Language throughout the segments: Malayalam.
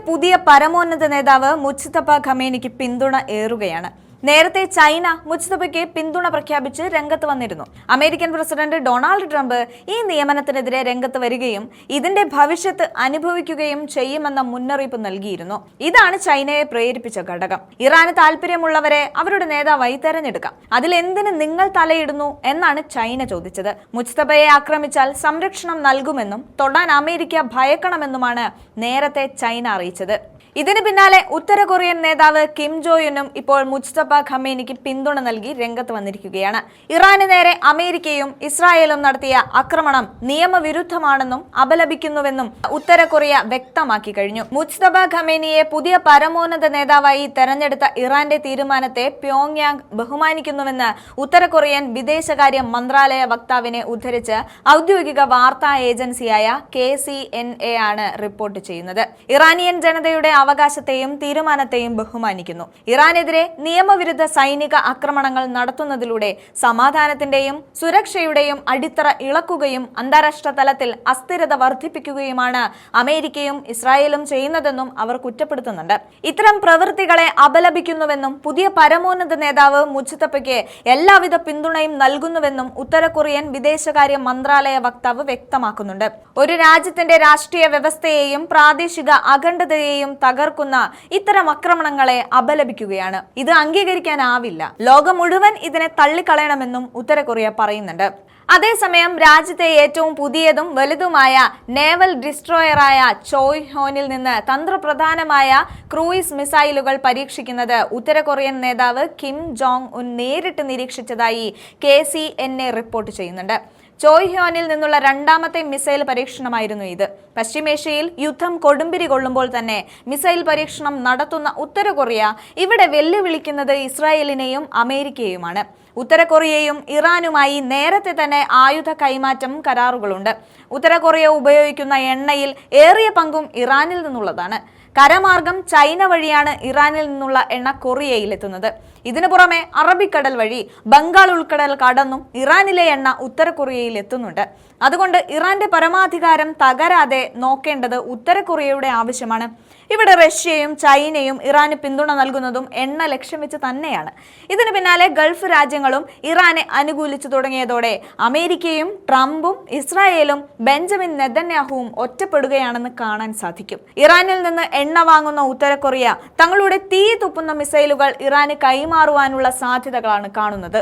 പുതിയ പരമോന്നത നേതാവ് മുജ്തഫ ഖമേനിക്ക് പിന്തുണ ഏറുകയാണ്. നേരത്തെ ചൈന മുജ്തഫയ്ക്ക് പിന്തുണ പ്രഖ്യാപിച്ച് രംഗത്ത് വന്നിരുന്നു. അമേരിക്കൻ പ്രസിഡന്റ് ഡൊണാൾഡ് ട്രംപ് ഈ നിയമനത്തിനെതിരെ രംഗത്ത് വരികയും ഇതിന്റെ ഭവിഷ്യത്ത് അനുഭവിക്കുകയും ചെയ്യുമെന്ന മുന്നറിയിപ്പ് നൽകിയിരുന്നു. ഇതാണ് ചൈനയെ പ്രേരിപ്പിച്ച ഘടകം. ഇറാന് താല്പര്യമുള്ളവരെ അവരുടെ നേതാവായി തെരഞ്ഞെടുക്കാം. അതിലെന്തിന് നിങ്ങൾ തലയിടുന്നു എന്നാണ് ചൈന ചോദിച്ചത്. മുജ്തഫയെ ആക്രമിച്ചാൽ സംരക്ഷണം നൽകുമെന്നും തൊടാൻ അമേരിക്ക ഭയക്കണമെന്നുമാണ് നേരത്തെ ചൈന അറിയിച്ചത്. ഇതിന് പിന്നാലെ ഉത്തര കൊറിയൻ നേതാവ് കിം ജോയുനും ഇപ്പോൾ മുജ്തഫ ഖമേനിക്ക് പിന്തുണ നൽകി രംഗത്ത് വന്നിരിക്കുകയാണ്. ഇറാന് നേരെ അമേരിക്കയും ഇസ്രായേലും നടത്തിയ ആക്രമണം നിയമവിരുദ്ധമാണെന്നും അപലപിക്കുന്നുവെന്നും ഉത്തര കൊറിയ വ്യക്തമാക്കി കഴിഞ്ഞു. മുജ്തഫ ഖമേനിയെ പുതിയ പരമോന്നത നേതാവായി തെരഞ്ഞെടുത്ത ഇറാന്റെ തീരുമാനത്തെ പ്യോങ്യാങ് ബഹുമാനിക്കുന്നുവെന്ന് ഉത്തര കൊറിയൻ വിദേശകാര്യ മന്ത്രാലയ വക്താവിനെ ഉദ്ധരിച്ച് ഔദ്യോഗിക വാർത്താ ഏജൻസിയായ KCNA ആണ് റിപ്പോർട്ട് ചെയ്യുന്നത്. ഇറാനിയൻ ജനതയുടെ അവകാശത്തെയും തീരുമാനത്തെയും ബഹുമാനിക്കുന്നു. ഇറാനെതിരെ നിയമവിരുദ്ധ സൈനിക ആക്രമണങ്ങൾ നടത്തുന്നതിലൂടെ സമാധാനത്തിന്റെയും സുരക്ഷയുടെയും അടിത്തറ ഇളക്കുകയും അന്താരാഷ്ട്ര തലത്തിൽ അസ്ഥിരത വർദ്ധിപ്പിക്കുകയുമാണ് അമേരിക്കയും ഇസ്രായേലും ചെയ്യുന്നതെന്നും അവർ കുറ്റപ്പെടുത്തുന്നുണ്ട്. ഇത്തരം പ്രവൃത്തികളെ അപലപിക്കുന്നുവെന്നും പുതിയ പരമോന്നത നേതാവ് മുജ്തഫയ്ക്ക് എല്ലാവിധ പിന്തുണയും നൽകുന്നുവെന്നും ഉത്തര കൊറിയൻ വിദേശകാര്യ മന്ത്രാലയ വക്താവ് വ്യക്തമാക്കുന്നുണ്ട്. ഒരു രാജ്യത്തിന്റെ രാഷ്ട്രീയ വ്യവസ്ഥയെയും പ്രാദേശിക അഖണ്ഡതയെയും തകർക്കുന്ന ഇത്തരം ആക്രമണങ്ങളെ അപലപിക്കുകയാണ്. ഇത് അംഗീകരിക്കാനാവില്ല. ലോകം മുഴുവൻ ഇതിനെ തള്ളിക്കളയണമെന്നും ഉത്തര കൊറിയ പറയുന്നുണ്ട്. അതേസമയം രാജ്യത്തെ ഏറ്റവും പുതിയതും വലുതുമായ നേവൽ ഡിസ്ട്രോയറായ ചോയ്ഹോനിൽ നിന്ന് തന്ത്രപ്രധാനമായ ക്രൂയിസ് മിസൈലുകൾ പരീക്ഷിക്കുന്നത് ഉത്തര കൊറിയൻ നേതാവ് കിം ജോങ് ഉൻ നേരിട്ട് നിരീക്ഷിച്ചതായി KCNA റിപ്പോർട്ട് ചെയ്യുന്നുണ്ട്. ചോയ്ഹോനിൽ നിന്നുള്ള രണ്ടാമത്തെ മിസൈൽ പരീക്ഷണമായിരുന്നു ഇത്. പശ്ചിമേഷ്യയിൽ യുദ്ധം കൊടുമ്പിരി കൊള്ളുമ്പോൾ തന്നെ മിസൈൽ പരീക്ഷണം നടത്തുന്ന ഉത്തര കൊറിയ ഇവിടെ വെല്ലുവിളിക്കുന്നത് ഇസ്രായേലിനെയും അമേരിക്കയുമാണ്. ഉത്തര കൊറിയയും ഇറാനുമായി നേരത്തെ തന്നെ ആയുധ കൈമാറ്റം കരാറുകളുണ്ട്. ഉത്തര കൊറിയ ഉപയോഗിക്കുന്ന എണ്ണയിൽ ഏറിയ പങ്കും ഇറാനിൽ നിന്നുള്ളതാണ്. കരമാർഗം ചൈന വഴിയാണ് ഇറാനിൽ നിന്നുള്ള എണ്ണ കൊറിയയിൽ എത്തുന്നത്. ഇതിനു പുറമെ അറബിക്കടൽ വഴി ബംഗാൾ ഉൾക്കടൽ കടന്നും ഇറാനിലെ എണ്ണ ഉത്തര കൊറിയയിൽ എത്തുന്നുണ്ട്. അതുകൊണ്ട് ഇറാന്റെ പരമാധികാരം തകരാതെ നോക്കേണ്ടത് ഉത്തര കൊറിയയുടെ ആവശ്യമാണ്. ഇവിടെ റഷ്യയും ചൈനയും ഇറാന് പിന്തുണ നൽകുന്നതും എണ്ണ ലക്ഷ്യം വെച്ച് തന്നെയാണ്. ഇതിന് പിന്നാലെ ഗൾഫ് രാജ്യങ്ങളും ഇറാനെ അനുകൂലിച്ചു തുടങ്ങിയതോടെ അമേരിക്കയും ട്രംപും ഇസ്രായേലും ബെഞ്ചമിൻ നെതന്യാഹുവും ഒറ്റപ്പെടുകയാണെന്ന് കാണാൻ സാധിക്കും. ഇറാനിൽ നിന്ന് എണ്ണ വാങ്ങുന്ന ഉത്തര കൊറിയ തങ്ങളുടെ തീ തുപ്പുന്ന മിസൈലുകൾ ഇറാന് കൈമാറുവാനുള്ള സാധ്യതകളാണ് കാണുന്നത്.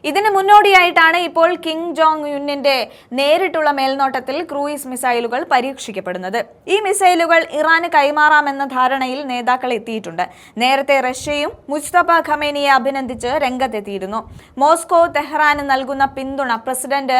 ഇതിന് മുന്നോടിയായിട്ടാണ് ഇപ്പോൾ കിം ജോങ് ഉന്നിന്റെ നേരിട്ടുള്ള മേൽനോട്ടത്തിൽ ക്രൂയിസ് മിസൈലുകൾ പരീക്ഷിക്കപ്പെടുന്നത്. ഈ മിസൈലുകൾ ഇറാന് കൈമാറാമെന്ന ധാരണയിൽ നേതാക്കൾ എത്തിയിട്ടുണ്ട്. നേരത്തെ റഷ്യയും മുജ്തഫ ഖമേനിയെ അഭിനന്ദിച്ച് രംഗത്തെത്തിയിരുന്നു. മോസ്കോ തെഹ്റാന് നൽകുന്ന പിന്തുണ പ്രസിഡന്റ്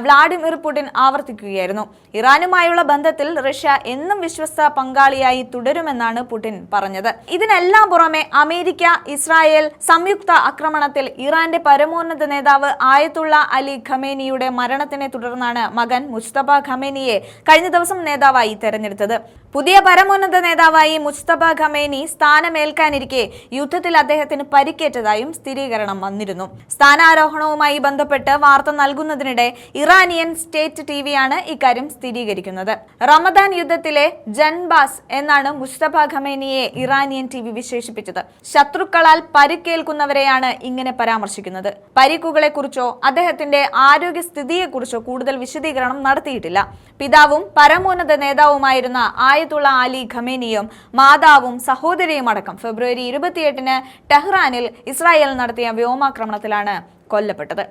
വ്ളാഡിമിർ പുടിൻ ആവർത്തിക്കുകയായിരുന്നു. ഇറാനുമായുള്ള ബന്ധത്തിൽ റഷ്യ എന്നും വിശ്വസ്ത പങ്കാളിയായി തുടരുമെന്നാണ് പുടിൻ പറഞ്ഞത്. ഇതിനെല്ലാം പുറമെ അമേരിക്ക ഇസ്രായേൽ സംയുക്ത ആക്രമണത്തിൽ ഇറാന്റെ പരമോന്നത നേതാവ് ആയത്തുള്ള അലി ഖമേനിയുടെ മരണത്തിനെ തുടർന്നാണ് മകൻ മുജ്തഫ ഖമേനിയെ കഴിഞ്ഞ ദിവസം നേതാവായി തെരഞ്ഞെടുത്തത്. പുതിയ പരമോന്നത നേതാവായി മുജ്തഫ ഖമേനി സ്ഥാനമേൽക്കാനിരിക്കെ യുദ്ധത്തിൽ അദ്ദേഹത്തിന് പരിക്കേറ്റതായും സ്ഥിരീകരണം വന്നിരുന്നു. സ്ഥാനാരോഹണവുമായി ബന്ധപ്പെട്ട് വാർത്ത നൽകുന്നതിനിടെ ഇറാനിയൻ സ്റ്റേറ്റ് TVയാണ് ഇക്കാര്യം സ്ഥിരീകരിക്കുന്നത്. റമദാൻ യുദ്ധത്തിലെ ജൻബാസ് എന്നാണ് മുജ്തഫ ഖമേനിയെ ഇറാനിയൻ TV വിശേഷിപ്പിച്ചത്. ശത്രുക്കളാൽ പരിക്കേൽക്കുന്നവരെയാണ് ഇങ്ങനെ പരാമർശിക്കുന്നത്. പരിക്കുകളെക്കുറിച്ചോ അദ്ദേഹത്തിന്റെ ആരോഗ്യസ്ഥിതിയെക്കുറിച്ചോ കൂടുതൽ വിശദീകരണം നടത്തിയിട്ടില്ല. പിതാവും പരമോന്നത നേതാവുമായിരുന്ന ആയത്തുള്ള അലി ഖമേനിയും മാതാവും സഹോദരിയും അടക്കം ഫെബ്രുവരി 28-ന് ടെഹ്റാനിൽ ഇസ്രായേൽ നടത്തിയ വ്യോമാക്രമണത്തിലാണ് കൊല്ലപ്പെട്ടത്.